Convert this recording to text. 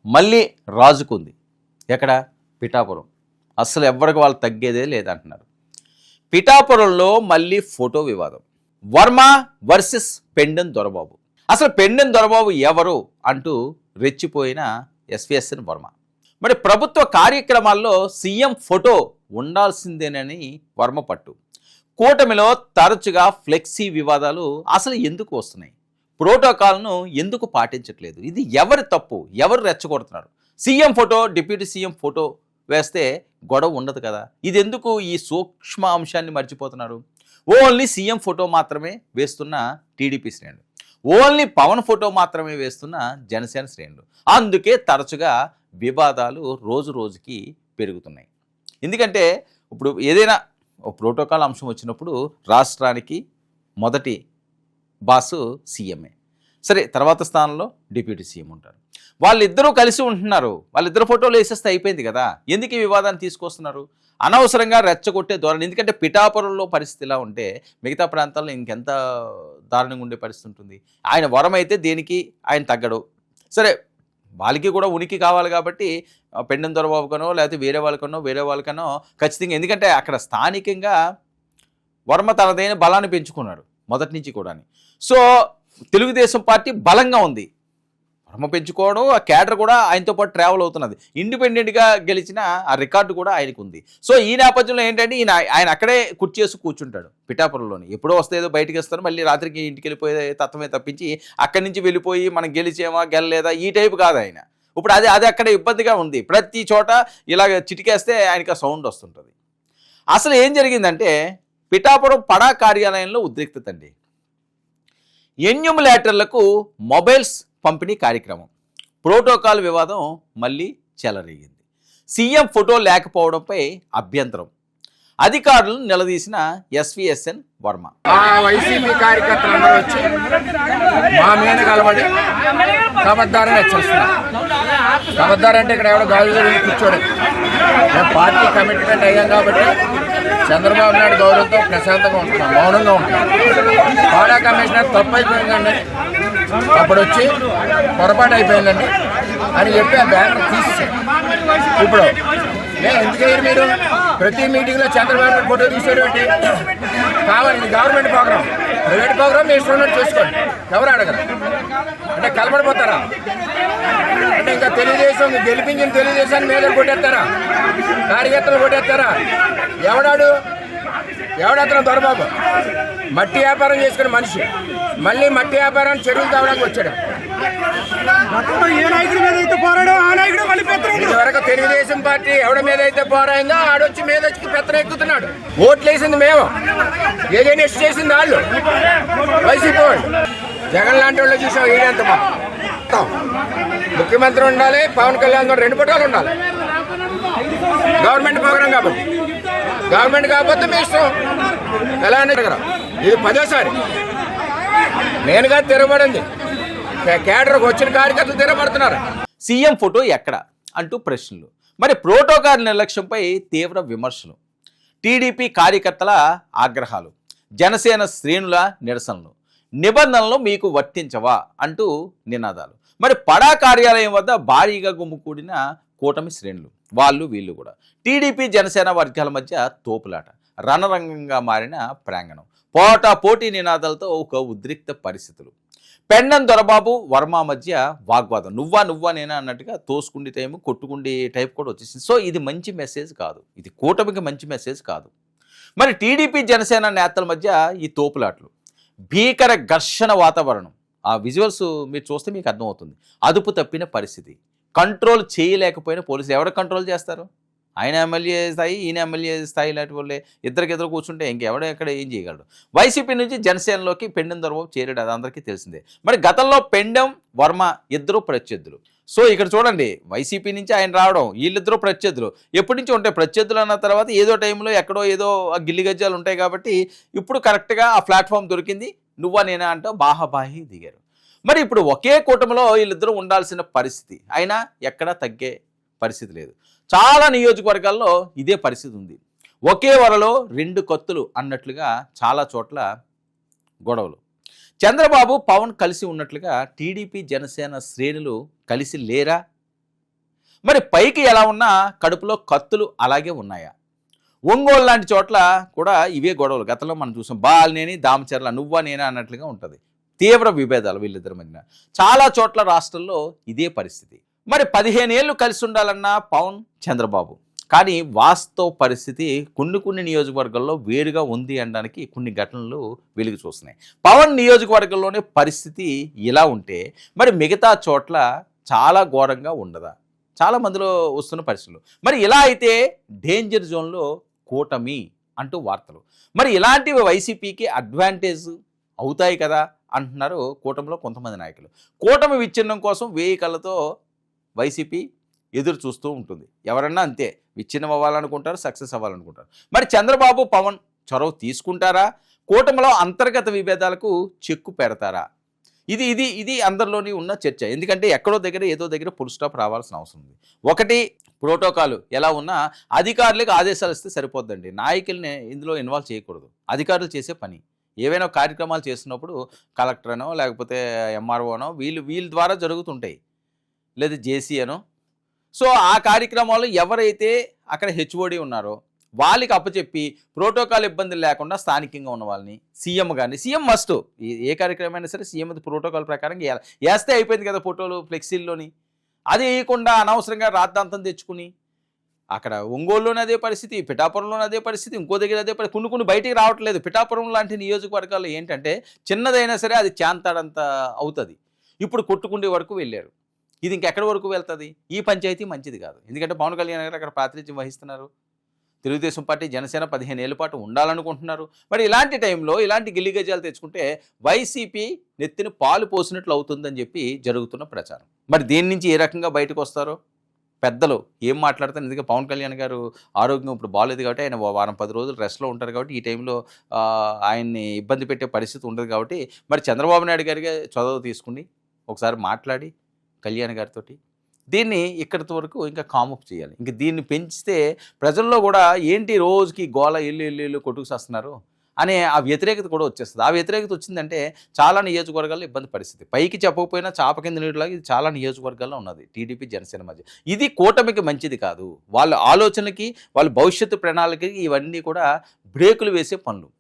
మళ్ళీ రాజుకుంది. ఎక్కడ? పిఠాపురం. అస్సలు ఎవరికి వాళ్ళు తగ్గేదే లేదంటున్నారు. పిఠాపురంలో మళ్ళీ ఫోటో వివాదం. వర్మ వర్సెస్ పెండెం దొరబాబు. అసలు పెండెం దొరబాబు ఎవరు అంటూ రెచ్చిపోయిన ఎస్విఎస్ఎన్ వర్మ. మరి ప్రభుత్వ కార్యక్రమాల్లో సీఎం ఫోటో ఉండాల్సిందేనని వర్మ పట్టు. కూటమిలో తరచుగా ఫ్లెక్సీ వివాదాలు అసలు ఎందుకు వస్తున్నాయి? ప్రోటోకాల్ను ఎందుకు పాటించట్లేదు? ఇది ఎవరి తప్పు? ఎవరు రెచ్చగొడుతున్నారు? CM photo, deputy CM photo వేస్తే గొడవ ఉండదు కదా. ఇది ఎందుకు ఈ సూక్ష్మ అంశాన్ని మర్చిపోతున్నారు? ఓన్లీ సీఎం ఫోటో మాత్రమే వేస్తున్న టీడీపీ శ్రేణులు, ఓన్లీ పవన్ ఫోటో మాత్రమే వేస్తున్న జనసేన శ్రేణులు. అందుకే తరచుగా వివాదాలు రోజు రోజుకి పెరుగుతున్నాయి. ఎందుకంటే ఇప్పుడు ఏదైనా ప్రోటోకాల్ అంశం వచ్చినప్పుడు రాష్ట్రానికి మొదటి బాసు సీఎంఏ, సరే తర్వాత స్థానంలో డిప్యూటీ సీఎం ఉంటారు. వాళ్ళిద్దరూ కలిసి ఉంటున్నారు, వాళ్ళిద్దరు ఫోటోలు వేసేస్తే అయిపోయింది కదా. ఎందుకు ఈ వివాదాన్ని తీసుకొస్తున్నారు? అనవసరంగా రెచ్చగొట్టే ధోరణి. ఎందుకంటే పిఠాపురంలో పరిస్థితి ఇలా ఉంటే మిగతా ప్రాంతాల్లో ఇంకెంత దారుణంగా ఉండే పరిస్థితి ఉంటుంది. ఆయన వరం అయితే దేనికి ఆయన తగ్గడు. సరే వాళ్ళకి కూడా ఉనికి కావాలి కాబట్టి పెండెం దొరబాబుకనో లేకపోతే వేరే వాళ్ళకనో ఖచ్చితంగా, ఎందుకంటే అక్కడ స్థానికంగా వర్మ తనదైన బలాన్ని పెంచుకున్నాడు మొదటి నుంచి కూడా. సో తెలుగుదేశం పార్టీ బలంగా ఉంది, వర్మ పెంచుకోవడం, ఆ క్యాడర్ కూడా ఆయనతో పాటు ట్రావెల్ అవుతున్నది. ఇండిపెండెంట్గా గెలిచిన ఆ రికార్డు కూడా ఆయనకు ఉంది. సో ఈ నేపథ్యంలో ఏంటంటే ఆయన అక్కడే కుర్చేసి కూర్చుంటాడు పిఠాపురంలోని. ఎప్పుడో వస్తే ఏదో బయటకు వస్తారు, మళ్ళీ రాత్రికి ఇంటికి వెళ్ళిపోయే తత్వమే తప్పించి అక్కడి నుంచి వెళ్ళిపోయి మనం గెలిచేమా గెలలేదా ఈ టైపు కాదు ఆయన. ఇప్పుడు అది అక్కడ ఇబ్బందిగా ఉంది. ప్రతి చోట ఇలాగ చిటికేస్తే ఆయనకి ఆ సౌండ్ వస్తుంటుంది. అసలు ఏం జరిగిందంటే పిఠాపురం పడా కార్యాలయంలో ఉద్రిక్తత అండి. ఎన్యూమిలేటర్లకు మొబైల్స్ పంపిణీ కార్యక్రమం, ప్రోటోకాల్ వివాదం మళ్ళీ చెలరేగింది. సీఎం ఫోటో లేకపోవడంపై అభ్యంతరం, అధికారులను నిలదీసిన ఎస్విఎస్ఎన్ వర్మ. వైసీపీ కార్యకర్తలందరూ వచ్చి మా మీద కలబడి కబద్దారని హెచ్చరిస్తున్నారు. కబద్దారంటే ఇక్కడ ఎవడో గాజులో కూర్చోడు. మేము పార్టీ కమిట్మెంట్ అయ్యాం కాబట్టి చంద్రబాబు నాయుడు గౌరవంతో ప్రశాంతంగా ఉంటున్నాం, మౌనంగా ఉంటున్నాం. పాడా కమిషనర్ తప్పు అయిపోయిందండి, అప్పుడు వచ్చి పొరపాటు అయిపోయిందండి అని చెప్పి ఆ బ్యానర్ తీసేసారు. ఇప్పుడు ఎందుకయ్యారు మీరు? ప్రతి మీటింగ్లో చంద్రబాబు నాయుడు ఫోటో తీసేటువంటి కావాలి. ఇది గవర్నమెంట్ ప్రోగ్రామ్, ప్రైవేట్ ప్రోగ్రామ్ మీరు ఇష్టం చేసుకోండి, ఎవరు అడగరు. అంటే కలబడిపోతారా? అంటే ఇంకా తెలుగుదేశం గెలిపించిన తెలుగుదేశాన్ని మీద కొట్టేస్తారా? కార్యకర్తలు కొట్టేస్తారా? ఎవడతను దొరబాబు మట్టి వ్యాపారం చేసుకునే మనిషి మళ్ళీ మట్టి వ్యాపారాన్ని చెరువులు తావడానికి వచ్చాడు. ఇదివరకు తెలుగుదేశం పార్టీ ఎవడి మీద అయితే పోరాయిందో ఆడొచ్చి మీద వచ్చి పెత్తన ఎక్కుతున్నాడు. ఓట్లు వేసింది మేము, ఏదైనా ఇష్ట చేసింది వాళ్ళు, వైసీపీ వాళ్ళు. జగన్ లాంటి వాళ్ళు చూసాం. ఏదంత ముఖ్యమంత్రి ఉండాలి, పవన్ కళ్యాణ్ రెండు ఫోటోలు ఉండాలి. గవర్నమెంట్ ప్రోగ్రాం కాబట్టి, గవర్నమెంట్ కాకపోతే మీ ఇష్టం. ఎలా దగ్గర ఇది 10వ నేనుగా తిరగబడింది. కేడర్కి వచ్చిన కార్యకర్తలు తిరగబడుతున్నారు. సీఎం ఫోటో ఎక్కడ అంటూ ప్రశ్నలు. మరి ప్రోటోకాల్ నిర్లక్ష్యంపై తీవ్ర విమర్శలు, టీడీపీ కార్యకర్తల ఆగ్రహాలు, జనసేన శ్రేణుల నిరసనలు, నిబంధనలు మీకు వర్తించవా అంటూ నినాదాలు. మరి పడా కార్యాలయం వద్ద భారీగా గుమ్ముకూడిన కూటమి శ్రేణులు, వాళ్ళు వీళ్ళు కూడా. టీడీపీ జనసేన వర్గాల మధ్య తోపులాట, రణరంగంగా మారిన ప్రాంగణం, పోటీ నినాదాలతో ఒక ఉద్రిక్త పరిస్థితులు. పెండెం దొరబాబు వర్మ మధ్య వాగ్వాదం, నువ్వా నేనా అన్నట్టుగా తోసుకుండి టైము కొట్టుకుండి టైప్ కూడా వచ్చేసింది. సో ఇది మంచి మెసేజ్ కాదు, ఇది కూటమికి మంచి మెసేజ్ కాదు. మరి టీడీపీ జనసేన నేతల మధ్య ఈ తోపులాట్లు, భీకర ఘర్షణ వాతావరణం. ఆ విజువల్స్ మీరు చూస్తే మీకు అర్థమవుతుంది. అదుపు తప్పిన పరిస్థితి, కంట్రోల్ చేయలేకపోయిన పోలీసులు. ఎవరు కంట్రోల్ చేస్తారు? ఆయన ఎమ్మెల్యే స్థాయి, ఈయన ఎమ్మెల్యే స్థాయి లాంటి వాళ్ళే ఇద్దరు కూర్చుంటే ఇంకెవడో ఎక్కడ ఏం చేయగలడు? వైసీపీ నుంచి జనసేనలోకి పెండెం దొరబాబు చేరాడు, అది అందరికీ తెలిసిందే. మరి గతంలో పెండెం వర్మ ఇద్దరు ప్రత్యర్థులు. సో ఇక్కడ చూడండి, వైసీపీ నుంచి ఆయన రావడం, వీళ్ళిద్దరూ ప్రత్యర్థులు. ఎప్పటి నుంచి ఉంటాయి ప్రత్యర్థులు అన్న తర్వాత ఏదో టైంలో ఎక్కడో ఏదో గిల్లి గజ్జాలు ఉంటాయి కాబట్టి ఇప్పుడు కరెక్ట్గా ఆ ప్లాట్ఫామ్ దొరికింది. నువ్వా నేనా అంటూ బాహాబాహి దిగారు. మరి ఇప్పుడు ఒకే కూటమిలో వీళ్ళిద్దరూ ఉండాల్సిన పరిస్థితి, అయినా ఎక్కడా తగ్గే పరిస్థితి లేదు. చాలా నియోజకవర్గాల్లో ఇదే పరిస్థితి ఉంది. ఒకే వరలో 2 కత్తులు అన్నట్లుగా చాలా చోట్ల గొడవలు. చంద్రబాబు పవన్ కలిసి ఉన్నట్లుగా టీడీపీ జనసేన శ్రేణులు కలిసి లేరా మరి పైకి ఎలా ఉన్నా కడుపులో కత్తులు అలాగే ఉన్నాయా? ఒంగోలు లాంటి చోట్ల కూడా ఇవే గొడవలు గతంలో మనం చూసాం. బాలినేని దామచర్ల నువ్వా నేనా అన్నట్లుగా ఉంటుంది. తీవ్ర విభేదాలు వీళ్ళిద్దరి మధ్యన. చాలా చోట్ల రాష్ట్రంలో ఇదే పరిస్థితి. మరి 15 ఏళ్ళు కలిసి ఉండాలన్న పవన్ చంద్రబాబు, కానీ వాస్తవ పరిస్థితి కొన్ని నియోజకవర్గాల్లో వేరుగా ఉంది అనడానికి కొన్ని ఘటనలు వెలుగు చూస్తున్నాయి. పవన్ నియోజకవర్గంలోనే పరిస్థితి ఇలా ఉంటే మరి మిగతా చోట్ల చాలా ఘోరంగా ఉండదా? చాలా మందిలో వస్తున్న పరిస్థితులు. మరి ఇలా అయితే డేంజర్ జోన్లో కూటమి అంటూ వార్తలు. మరి ఇలాంటివి వైసీపీకి అడ్వాంటేజ్ అవుతాయి కదా అంటున్నారు కూటమిలో కొంతమంది నాయకులు. కూటమి విచ్ఛిన్నం కోసం 1000 కళ్ళతో వైసీపీ ఎదురు చూస్తూ ఉంటుంది. ఎవరన్నా అంతే, విచ్ఛిన్నం అవ్వాలనుకుంటారు, సక్సెస్ అవ్వాలనుకుంటారు. మరి చంద్రబాబు పవన్ చొరవ తీసుకుంటారా? కూటమిలో అంతర్గత విభేదాలకు చెక్కు పెడతారా? ఇది ఇది ఇది అందరిలోని ఉన్న చర్చ. ఎందుకంటే ఎక్కడో దగ్గర ఏదో దగ్గర ఫుల్ స్టాప్ రావాల్సిన అవసరం ఉంది. ఒకటి, ప్రోటోకాల్ ఎలా ఉన్నా అధికారులకు ఆదేశాలు ఇస్తే సరిపోద్దండి. నాయకుల్ని ఇందులో ఇన్వాల్వ్ చేయకూడదు. అధికారులు చేసే పని. ఏవైనా కార్యక్రమాలు చేస్తున్నప్పుడు కలెక్టర్ అనో లేకపోతే ఎంఆర్ఓ అనో వీళ్ళ ద్వారా జరుగుతుంటాయి, లేదా జేసీ అనో. సో ఆ కార్యక్రమాలు ఎవరైతే అక్కడ హెచ్ఓడి ఉన్నారో వాళ్ళకి అప్పచెప్పి ప్రోటోకాల్ ఇబ్బందులు లేకుండా స్థానికంగా ఉన్న వాళ్ళని, సీఎం కానీ, సీఎం మస్ట్ ఏ కార్యక్రమం అయినా సరే సీఎం ప్రోటోకాల్ ప్రకారం వేస్తే అయిపోయింది కదా ఫోటోలు ఫ్లెక్సీల్లోని. అది వేయకుండా అనవసరంగా రాద్ధాంతం తెచ్చుకుని అక్కడ ఒంగోలులోనే అదే పరిస్థితి, పిఠాపురంలోనే అదే పరిస్థితి, ఇంకో దగ్గర అదే పరిస్థితి. కొన్ని బయటికి రావట్లేదు. పిఠాపురం లాంటి నియోజకవర్గాల్లో ఏంటంటే చిన్నదైనా సరే అది చాంతాడంత అవుతుంది. ఇప్పుడు కొట్టుకుండే వరకు వెళ్ళారు. ఇది ఇంకెక్కడి వరకు వెళ్తుంది? ఈ పంచాయతీ మంచిది కాదు. ఎందుకంటే పవన్ కళ్యాణ్ గారు అక్కడ ప్రాతినిధ్యం వహిస్తున్నారు. తెలుగుదేశం పార్టీ, జనసేన 15 ఏళ్ల పాటు ఉండాలనుకుంటున్నారు. మరి ఇలాంటి టైంలో ఇలాంటి గిల్లిగజాలు తెచ్చుకుంటే వైసీపీ నెత్తిన పాలు పోసినట్లు అవుతుందని చెప్పి జరుగుతున్న ప్రచారం. మరి దీని నుంచి ఏ రకంగా బయటకు వస్తారో పెద్దలు ఏం మాట్లాడతారు? ఎందుకంటే పవన్ కళ్యాణ్ గారు ఆరోగ్యం ఇప్పుడు బాగాలేదు కాబట్టి ఆయన వారం 10 రోజులు రెస్ట్లో ఉంటారు కాబట్టి ఈ టైంలో ఆయన్ని ఇబ్బంది పెట్టే పరిస్థితి ఉండదు కాబట్టి మరి చంద్రబాబు నాయుడు గారికి చొరవ తీసుకుని ఒకసారి మాట్లాడి కళ్యాణ్ గారితో దీన్ని ఇక్కడి వరకు ఇంకా కామప్ చేయాలి. ఇంక దీన్ని పెంచితే ప్రజల్లో కూడా ఏంటి రోజుకి గోల ఇల్లు కొట్టుకుసేస్తున్నారు అనే ఆ వ్యతిరేకత కూడా వచ్చేస్తుంది. ఆ వ్యతిరేకత వచ్చిందంటే చాలా నియోజకవర్గాల్లో ఇబ్బంది పరిస్థితి. పైకి చెప్పకపోయినా చాప కింద నీటిలాగా ఇది చాలా నియోజకవర్గాల్లో ఉన్నది టీడీపీ జనసేన మధ్య. ఇది కూటమికి మంచిది కాదు. వాళ్ళ ఆలోచనలకి, వాళ్ళ భవిష్యత్తు ప్రణాళికకి ఇవన్నీ కూడా బ్రేకులు వేసే పనులు.